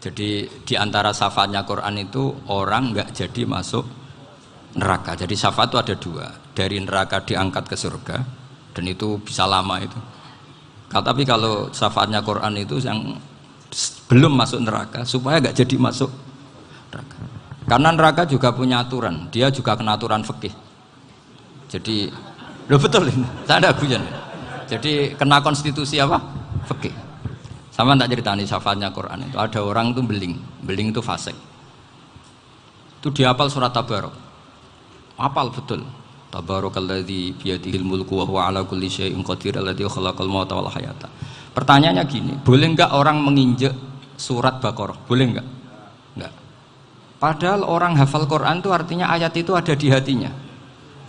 Jadi di antara syafaatnya Quran itu orang nggak jadi masuk neraka. Jadi syafaat itu ada dua, dari neraka diangkat ke surga, dan itu bisa lama itu. Tapi kalau syafaatnya Quran itu yang belum masuk neraka supaya nggak jadi masuk neraka. Karena neraka juga punya aturan, dia juga kena aturan fikih. Jadi, loh betul ini, saya ada guyon. Jadi kena konstitusi apa? Fikih. Sama tak ceritani syafaatnya Quran itu ada orang itu beling itu fasik. Itu dia hafal surat Tabarok. Hafal betul. Tabarakalladzi biyadihil mulku wa huwa ala kulli syai'in qadir alladzi khalaqal mauta wal hayata. Pertanyaannya gini, boleh enggak orang menginjek surat Baqarah? Boleh enggak? Enggak. Padahal orang hafal Quran itu artinya ayat itu ada di hatinya.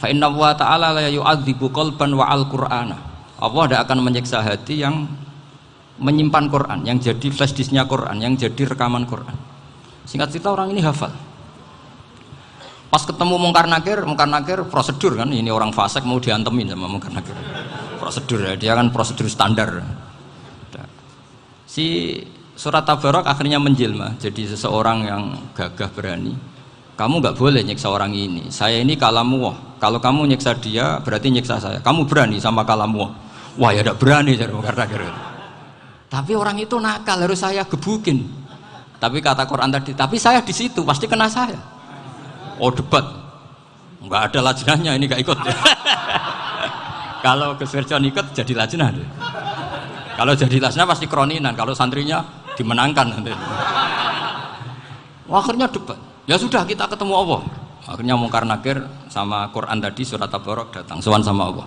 Fa inna wa ta'ala la yu'adzibu qalban wa al-Qur'ana. Allah tidak akan menyiksa hati yang menyimpan Quran, yang jadi flash disknya Quran, yang jadi rekaman Quran. Singkat cerita orang ini hafal. Pas ketemu Mungkar Nakir prosedur kan, ini orang fasik mau diantemin sama Mungkar Nakir. Prosedur ya, dia kan prosedur standar. Si surat Tabarok akhirnya menjelma jadi seseorang yang gagah berani. Kamu nggak boleh nyiksa orang ini. Saya ini kalamullah. Kalau kamu nyiksa dia berarti nyiksa saya. Kamu berani sama kalamullah. Wah ya tidak berani jadi Mungkar Nakir. Tapi orang itu nakal, harus saya gebukin. Tapi kata Quran tadi, tapi saya di situ pasti kena saya. Oh debat, nggak ada lajnahnya, ini nggak ikut. Kalau Gus Wirjon ikut jadi lajnah. Kalau jadi lajnah pasti kroninan, kalau santrinya dimenangkan nanti. Akhirnya debat. Ya sudah kita ketemu Allah. Akhirnya Mungkar Nakir sama Quran tadi surat Tabarok datang sowan sama Allah.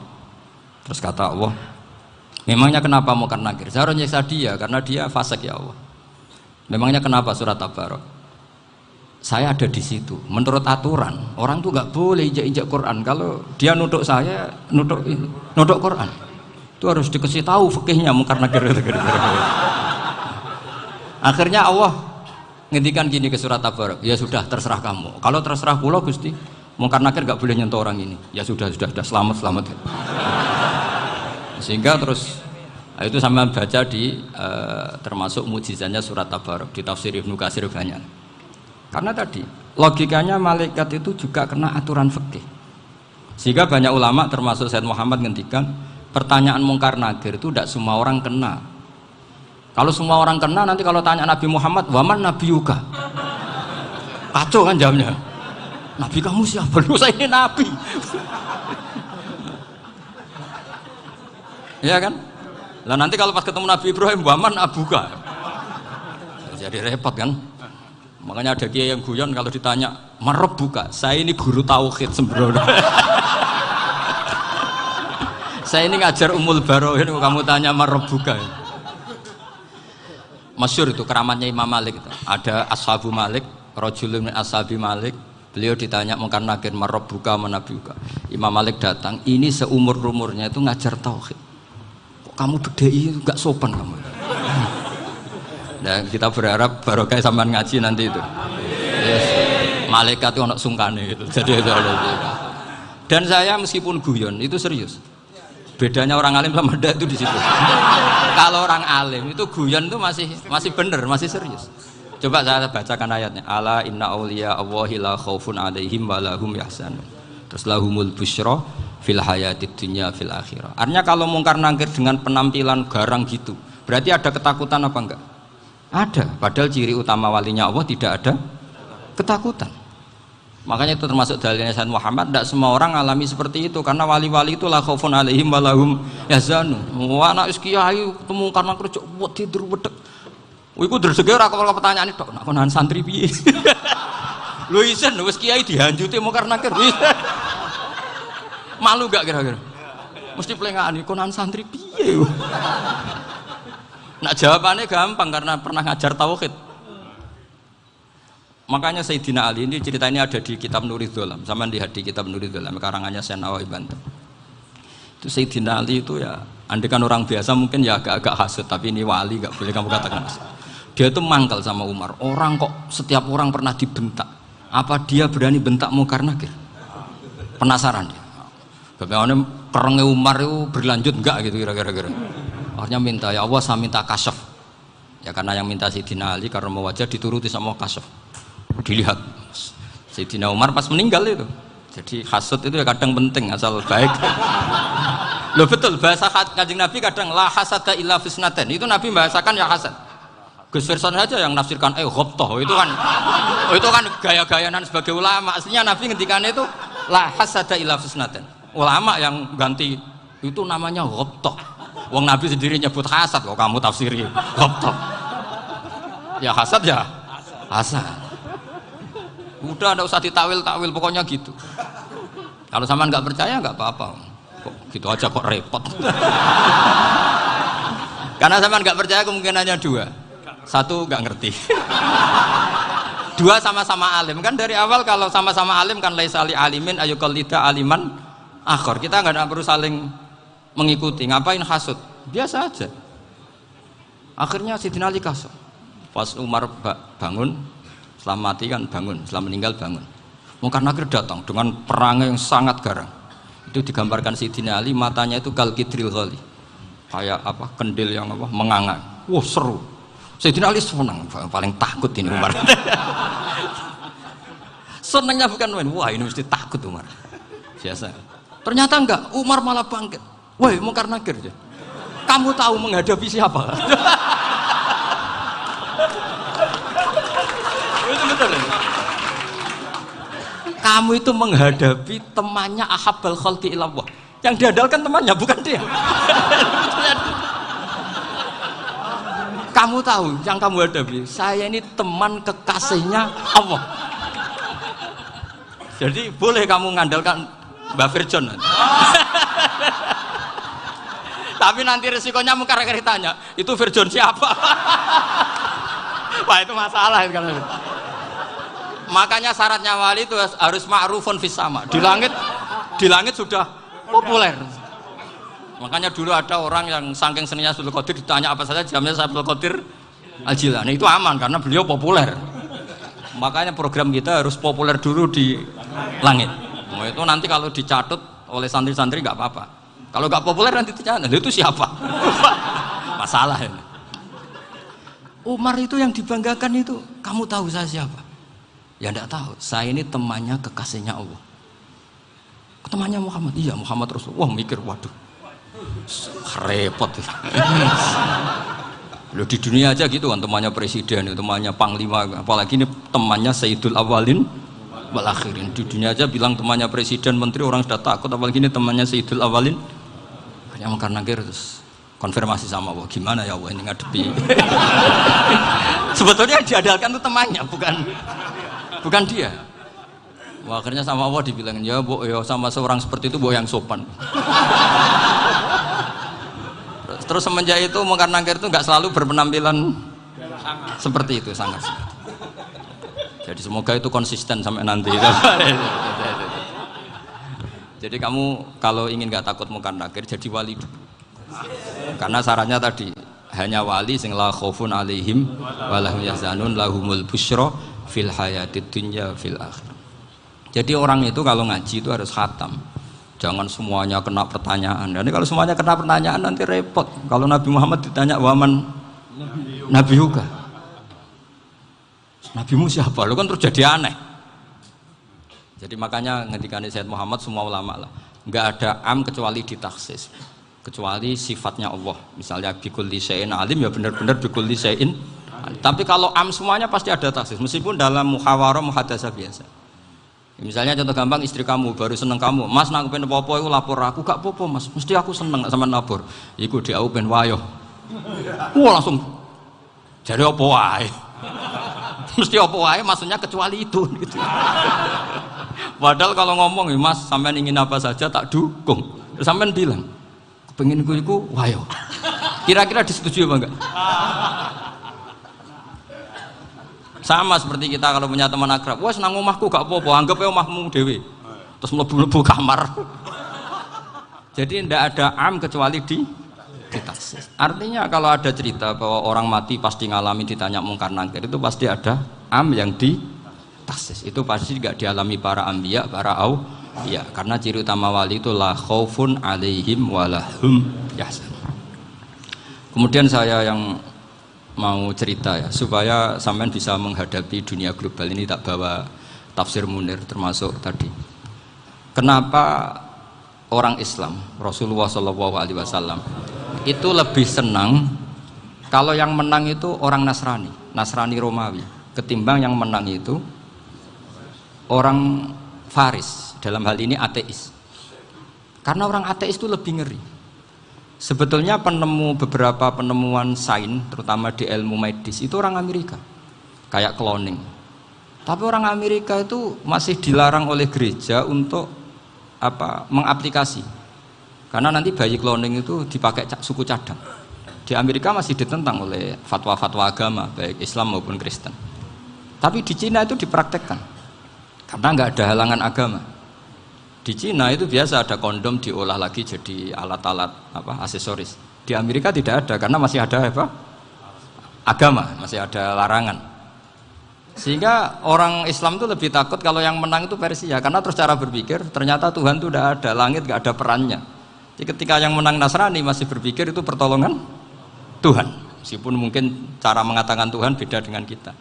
Terus kata Allah, memangnya kenapa Mungkar Nakir? Saya harus nyiksa dia karena dia fasik ya Allah. Memangnya kenapa surat Tabarok? Saya ada di situ. Menurut aturan orang tuh nggak boleh injak-injak Quran. Kalau dia nutuk saya, nutuk Quran, itu harus dikasih tahu fikihnya Mungkar Nakir. Akhirnya Allah ngendikan gini ke surat Tabarok. Ya sudah terserah kamu. Kalau terserah kula Gusti, Mungkar Nakir nggak boleh nyentuh orang ini. Ya sudah selamat. Sehingga terus itu sama baca di termasuk mukjizatnya surat Tabarok di tafsir Ibnu Katsir banyak. Karena tadi logikanya malaikat itu juga kena aturan fikih. Sehingga banyak ulama termasuk Said Muhammad ngendikan pertanyaan Mungkar Nakir itu tidak semua orang kena. Kalau semua orang kena nanti kalau tanya Nabi Muhammad, waman nabiyuka? Kacau kan jamnya. Nabi kamu siapa? Lu saya ini nabi. Ya kan? Lah nanti kalau pas ketemu Nabi Ibrahim, waman abuka? Jadi repot kan? Makanya ada kiai yang guyon kalau ditanya, marab buka? Saya ini guru tauhid sembrono. Saya ini ngajar Ummul Barohin, kamu tanya marab buka? Masyhur itu keramatnya Imam Malik itu. Ada Ashabu Malik, rajulun min ashabi Malik. Beliau ditanya Mungkar Nakir, marab buka manabiuka? Imam Malik datang, ini seumur-umurnya itu ngajar tauhid. Kamu bedai itu gak sopan kamu. Nah, kita berharap barokah sampean ngaji nanti itu. Yes. Malaikat itu anak sungkane gitu. Jadi itu ada. Dan saya meskipun guyon itu serius. Bedanya orang alim sama ndak itu di situ. Kalau orang alim itu guyon itu masih bener, masih serius. Coba saya bacakan ayatnya. Ala inna auliya Allahi la khaufun alaihim wa lahum yahzanun. Terus lahumul busyra fil hayatid dunya fil akhirah. Artinya kalau Mungkar Nakir dengan penampilan garang gitu, berarti ada ketakutan apa enggak? Ada. Padahal ciri utama walinya Allah tidak ada ketakutan. Makanya itu termasuk dalilnya Sayyid Muhammad. Tidak semua orang alami seperti itu karena wali-wali itu la khaufun alaihim wa lahum yahzanun. Wah anak kiai ketemu Mungkar Nakir cok tidur wedek. Iku dresege ora kok pertanyaan tok nak konan santri piye. Lho isen wis kiai dihanjuti Mungkar Nakir. Malu gak kira-kira? Mesti pelengani konan santri piye? Nak jawabannya gampang karena pernah ngajar tauhid. Makanya Sayyidina Ali ini cerita ini ada di kitab Nurul Dholam. Sama lihat di kitab Nurul Dholam karangannya Syekh Nawawi Banten. Itu Sayyidina Ali itu ya, andekan orang biasa mungkin ya agak-agak hasut, tapi ini wali gak boleh kamu katakan hasut. Dia itu mangkal sama Umar. Orang kok setiap orang pernah dibentak. Apa dia berani bentak Mungkar Nakir? Penasaran dia. Bagaimana kerengnya Umar itu berlanjut enggak gitu kira-kira. Akhirnya minta, ya Allah saya minta kasyaf. Ya karena yang minta Sayyidina Ali karena mau wajah dituruti sama kasuf. Dilihat Sayyidina Umar pas meninggal itu. Jadi hasud itu ya kadang penting asal baik. Loh betul bahasa Kanjeng Nabi kadang la hasada illa fisnaten. Itu Nabi bahasakan ya hasad. Gus Verson saja yang nafsirkan ghobtoh itu kan gaya-gayanan sebagai ulama. Aslinya Nabi ngendikannya itu la hasada illa fisnaten. Ulama yang ganti itu namanya ghobtoh. Wong Nabi sendiri nyebut hasad kok kamu tafsiri ghobtoh. Ya hasad ya hasad. Udah enggak usah ditawil-tawil pokoknya gitu. Kalau sama nggak percaya nggak apa-apa. Kok gitu aja kok repot. Karena sama nggak percaya kemungkinannya dua. Satu nggak ngerti. Dua sama-sama alim kan dari awal kalau sama-sama alim kan laisa li alimin ayuqallida aliman akhor. Kita nggak perlu saling mengikuti. Ngapain hasud? Biasa aja. Akhirnya Sayyidina Ali kasih. Pas Umar bangun, setelah mati kan bangun, setelah meninggal bangun. Mungkar Nakir datang dengan perang yang sangat garang. Itu digambarkan Sayyidina Ali matanya itu kal kidril ghali. Kayak apa? Kendil yang apa? Menganga. Wah, seru. Sayyidina Ali senang, paling takut ini Umar. Senangnya bukan main, wah ini mesti takut Umar. Biasa. Ternyata enggak, Umar malah bangkit. Woi, Mungkar Nakir. Kamu tahu menghadapi siapa? Itu betul. Kamu itu menghadapi temannya Ahabbal Khalqi ilallah. Yang diandalkan temannya bukan dia. Kamu tahu yang kamu hadapi, saya ini teman kekasihnya Allah. Jadi boleh kamu mengandalkan Mbak Virjon. Tapi nanti resikonya Mungkar Nakir tanya, itu Virjon siapa? Wah itu masalah kan. Makanya syaratnya wali itu harus ma'rufun fis sama. Di langit sudah populer. Makanya dulu ada orang yang saking seninya Abdul Qadir ditanya apa saja jamnya Abdul Qadir Al-Jilani itu aman karena beliau populer. Makanya program kita harus populer dulu di langit. Nah, itu nanti kalau dicatut oleh santri-santri nggak apa-apa. Kalau nggak populer nanti dicatat, itu siapa? Masalah ini. Umar itu yang dibanggakan itu, kamu tahu saya siapa? Ya enggak tahu. Saya ini temannya kekasihnya Allah. Temannya Muhammad. Iya Muhammad Rasul. Wah mikir waduh. Repot. Loh di dunia aja gitu kan temannya presiden, temannya panglima, apalagi ini temannya Sayyidul Awalin wal Akhirin. Di dunia aja bilang temannya presiden, menteri orang sudah takut, apalagi ini temannya Sayyidul Awalin. Hanya Mungkar Nakir terus konfirmasi sama Allah, gimana ya Allah ini ngadepi. Sebetulnya yang diandalkan itu temannya, bukan dia. Wah, akhirnya sama Allah dibilang, ya Bu, ya sama seorang seperti itu Bu yang sopan. Terus semenjak itu Mungkar Nakir itu nggak selalu berpenampilan seperti itu sangat. Jadi semoga itu konsisten sampai nanti. Jadi kamu kalau ingin nggak takut Mungkar Nakir jadi wali dulu. Karena syaratnya tadi hanya wali sing la khaufun alaihim walahum yahzanun lahumul busyra fil hayatid dunya fil akhirah. Jadi orang itu kalau ngaji itu harus khatam. Jangan semuanya kena pertanyaan. Dan kalau semuanya kena pertanyaan nanti repot. Kalau Nabi Muhammad ditanya waman Nabi juga. Nabimu siapa? Lo kan terus jadi aneh. Jadi makanya ketika Sayyid Muhammad semua ulama lah, nggak ada am kecuali ditaksis, kecuali sifatnya Allah. Misalnya bikulli syai'in alim ya benar-benar bikulli syai'in. Tapi kalau am semuanya pasti ada taksis, meskipun dalam muhawarah muhadasah biasa. Misalnya contoh gampang, istri kamu baru seneng kamu, Mas nak pengen apa-apa aku lapor aku, gak apa-apa Mas, mesti aku seneng sama lapor. Iku di aku pengen wayo. Wah langsung jadi apa wae. Mesti apa wae maksudnya kecuali itu gitu. Padahal kalau ngomong Mas sampean ingin apa saja tak dukung. Sampean bilang pengen iku wayo. Kira-kira disetujui apa enggak? Sama seperti kita kalau punya teman akrab, wah senang omahku gak apa-apa, anggap ya omahmu dewe, terus mlebu-mlebu kamar. Jadi tidak ada am kecuali di taksis. Artinya kalau ada cerita bahwa orang mati pasti ngalami ditanya Mungkar Nakir, itu pasti ada am yang di taksis. Itu pasti tidak dialami para ambiya, para auliya. Karena ciri utama wali itu la khaufun alaihim walahum yahzanun. Kemudian saya yang mau cerita ya supaya sampean bisa menghadapi dunia global ini. Tak bawa tafsir Munir termasuk tadi. Kenapa orang Islam Rasulullah SAW itu lebih senang kalau yang menang itu orang Nasrani Romawi ketimbang yang menang itu orang Faris, dalam hal ini ateis. Karena orang ateis itu lebih ngeri. Sebetulnya beberapa penemuan sains, terutama di ilmu medis, itu orang Amerika, kayak cloning. Tapi orang Amerika itu masih dilarang oleh gereja untuk mengaplikasi. Karena nanti bayi cloning itu dipakai suku cadang. Di Amerika masih ditentang oleh fatwa-fatwa agama, baik Islam maupun Kristen. Tapi di Cina itu dipraktekkan, karena nggak ada halangan agama. Di Cina itu biasa ada kondom diolah lagi jadi alat-alat aksesoris. Di Amerika tidak ada karena masih ada agama, masih ada larangan. Sehingga orang Islam itu lebih takut kalau yang menang itu Persia, karena terus cara berpikir ternyata Tuhan itu tidak ada, langit nggak ada perannya. Jadi ketika yang menang Nasrani masih berpikir itu pertolongan Tuhan, meskipun mungkin cara mengatakan Tuhan beda dengan kita.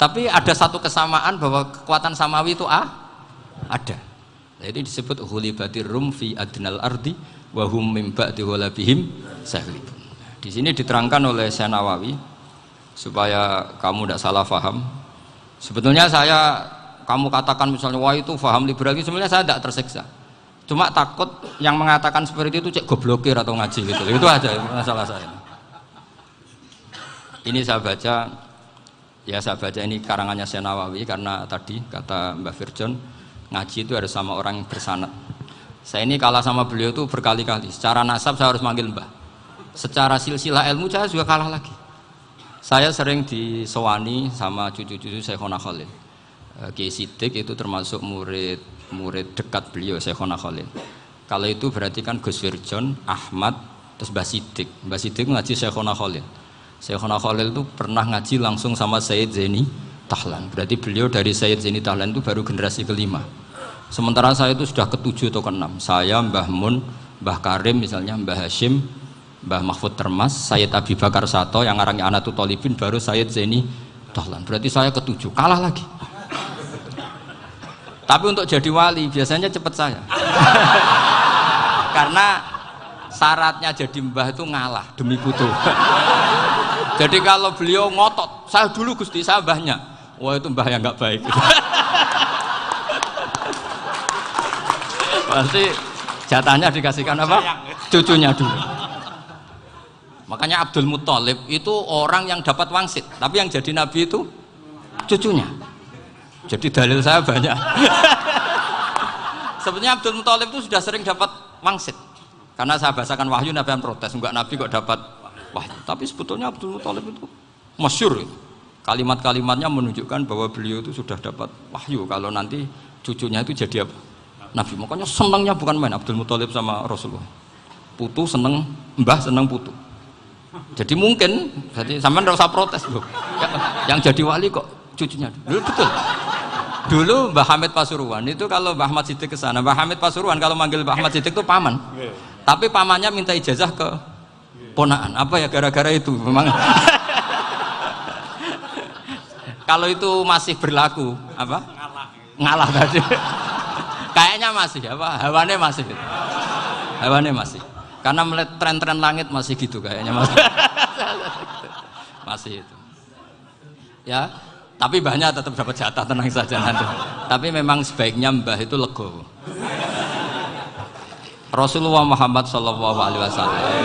Tapi ada satu kesamaan bahwa kekuatan samawi itu ada. Jadi disebut hulibatir rum fi adnal ardi wa hum min ba'di ghalabihim sahlibun. Di sini diterangkan oleh Syekh Nawawi supaya kamu tidak salah paham. Sebetulnya kamu katakan misalnya wah itu paham liberal, sebenarnya saya tidak tersiksa. Cuma takut yang mengatakan seperti itu cek goblokir atau ngaji gitu. Itu aja masalah saya. Ini saya baca ini karangannya Syekh Nawawi karena tadi kata Mbak Firjon ngaji itu harus sama orang yang bersanad. Saya ini kalah sama beliau itu berkali-kali. Secara nasab saya harus manggil Mbah. Secara silsilah ilmu saya juga kalah lagi. Saya sering disewani sama cucu-cucu Syekhona Khalil. Kiai Siddiq itu termasuk murid dekat beliau Syekhona Khalil. Kalau itu berarti kan Gus Firjon, Ahmad, terus Mbah Siddiq. Mbah Siddiq ngaji Syekhona Khalil. Syekhona Khalil itu pernah ngaji langsung sama Sayyid Zaini Tahlan. Berarti beliau dari Sayyid Zaini Tahlan itu baru generasi kelima. Sementara saya itu sudah ke-7 atau ke-6. Saya, Mbah Mun, Mbah Karim misalnya, Mbah Hashim, Mbah Mahfud Termas, Sayyid Abi Bakar Sato yang arangnya Anatul Tolibin, baru Sayyid Zaini Tahlan. Berarti saya ke-7, kalah lagi. Tapi untuk jadi wali biasanya cepat saya. Karena syaratnya jadi mbah itu ngalah demi putu. Jadi kalau beliau ngotot, saya dulu Gusti, saya mbahnya. Wah itu mbah yang nggak baik. Pasti jatahnya dikasihkan apa? Cucunya dulu. Makanya Abdul Muthalib itu orang yang dapat wangsit, tapi yang jadi nabi itu cucunya. Jadi dalil saya banyak. Sebenarnya Abdul Muthalib itu sudah sering dapat wangsit. Karena saya bahasakan wahyu, nabi yang protes, enggak nabi kok dapat wahyu. Tapi sebetulnya Abdul Muthalib itu masyhur. Kalimat-kalimatnya menunjukkan bahwa beliau itu sudah dapat wahyu kalau nanti cucunya itu jadi apa? Nabi. Makanya senangnya bukan main Abdul Muthalib sama Rasulullah. Putu seneng, mbah seneng putu. Jadi mungkin, jadi sampean enggak usah protes loh. Yang jadi wali kok cucunya. Dulu betul. Dulu Mbah Hamid Pasuruan itu kalau Mbah Ahmad Siddiq ke sana, Mbah Hamid Pasuruan kalau manggil Mbah Ahmad Siddiq itu paman. Tapi pamannya minta ijazah ke ponaan. Apa ya gara-gara itu memang. Kalau itu masih berlaku apa? Ngalah tadi. Kayaknya masih apa? Hawane masih. Hawane masih. Karena melihat tren-tren langit masih gitu kayaknya masih. Masih itu. Ya, tapi mbahnya tetap dapat jatah, tenang saja nanti. Tapi memang sebaiknya mbah itu legowo. Rasulullah Muhammad SAW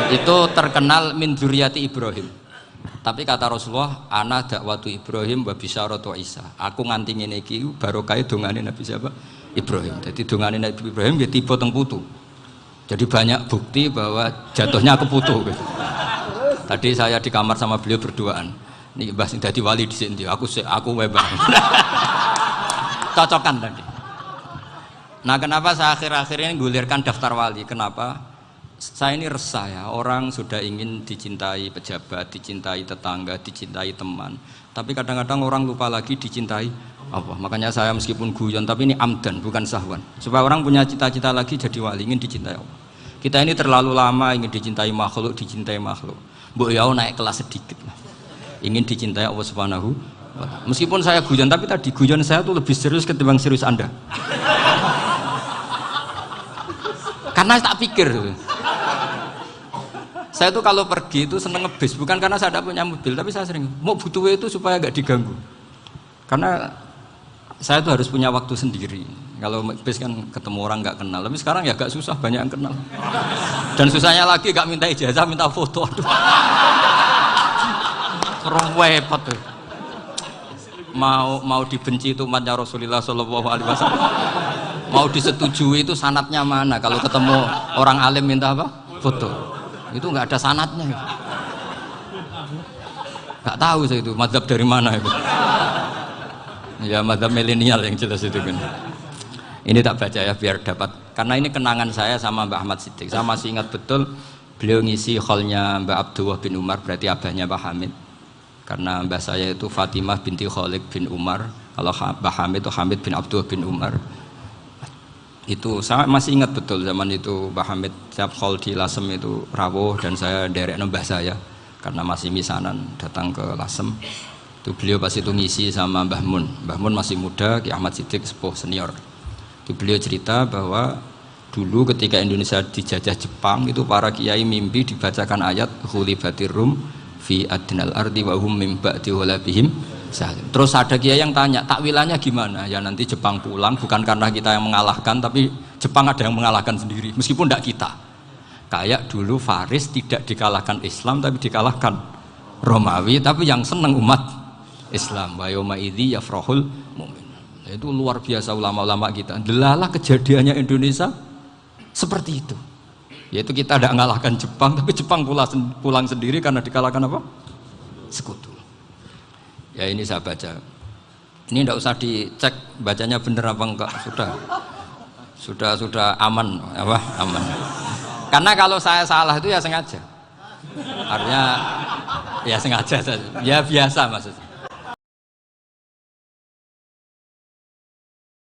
itu terkenal min dzurriyyati Ibrahim. Tapi kata Rasulullah, ana dakwatu Ibrahim wa bisyaratu Isa. Aku nganti ngene iki barokah dongane Nabi siapa? Ibrahim. Jadi dongane Nabi Ibrahim ya tiba teng putu. Jadi banyak bukti bahwa jatuhnya ke putu gitu. Tadi saya di kamar sama beliau berduaan. Nih Mbah sing dadi wali dhisik ndi? Aku wae Bang. Cocokan tadi. Nah, kenapa saya akhir-akhir ini gulirkan daftar wali? Kenapa? Saya ini resah ya, orang sudah ingin dicintai pejabat, dicintai tetangga, dicintai teman. Tapi kadang-kadang orang lupa lagi dicintai Allah. Makanya saya meskipun guyon, tapi ini amdan, bukan sahwan. Supaya orang punya cita-cita lagi jadi wali, ingin dicintai Allah. Kita ini terlalu lama ingin dicintai makhluk, dicintai makhluk. Mbok ya naik kelas sedikit lah. ingin dicintai Allah Subhanahu wa Ta'ala. Meskipun saya guyon, tapi tadi guyon saya tuh lebih serius ketimbang serius Anda. Karena tak pikir. Saya tuh kalau pergi itu seneng ngebis, bukan karena saya tidak punya mobil, tapi saya sering mau butuh itu supaya nggak diganggu. Karena saya tuh harus punya waktu sendiri. Kalau bis kan ketemu orang nggak kenal, tapi sekarang ya agak susah, banyak yang kenal. Dan susahnya lagi nggak minta ijazah, minta foto. Repot tuh. Mau dibenci itu umatnya Rasulullah Shallallahu Alaihi Wasallam. Mau disetujui itu sanatnya mana? Kalau ketemu orang alim minta apa? Foto. Itu nggak ada sanatnya. Nggak tahu saya itu mazhab dari mana itu. Ya mazhab milenial yang jelas itu kan. Ini tak baca ya biar dapat, karena ini kenangan saya sama Mbak Ahmad Siddiq. Saya masih ingat betul beliau ngisi hallnya Mbak Abdullah bin Umar, berarti abahnya Mbak Hamid. Karena mbah saya itu Fatimah binti Khalid bin Umar, kalau Mbak Hamid itu Hamid bin Abdullah bin Umar. Itu saya masih ingat betul zaman itu Mbak Hamid setiap hall di Lasem itu rawuh dan saya derek mbah saya karena masih misanan datang ke Lasem. Itu beliau pas itu ngisi sama Mbah Mun. Mbah Mun masih muda, Ki Ahmad Siddiq sepuh senior. Itu beliau cerita bahwa dulu ketika Indonesia dijajah Jepang itu para kiai mimpi dibacakan ayat Ghulibatir Rum fi adnal ardi wa hum min ba'di ghalabihim. Terus ada kiai yang tanya, takwilannya gimana? Ya nanti Jepang pulang bukan karena kita yang mengalahkan, tapi Jepang ada yang mengalahkan sendiri, meskipun tidak kita. Kayak dulu Faris tidak dikalahkan Islam tapi dikalahkan Romawi, tapi yang senang umat Islam. Wa yauma idzi yafrahul mu'min. Itu luar biasa ulama-ulama kita. Delalah kejadiannya Indonesia seperti itu. Yaitu kita tidak mengalahkan Jepang, tapi Jepang pulang sendiri karena dikalahkan apa? Sekutu. Ya ini saya baca. Ini tidak usah dicek bacanya benar apa enggak, sudah aman apa? Aman. Karena kalau saya salah itu ya sengaja. Artinya ya sengaja saja. Ya biasa maksudnya.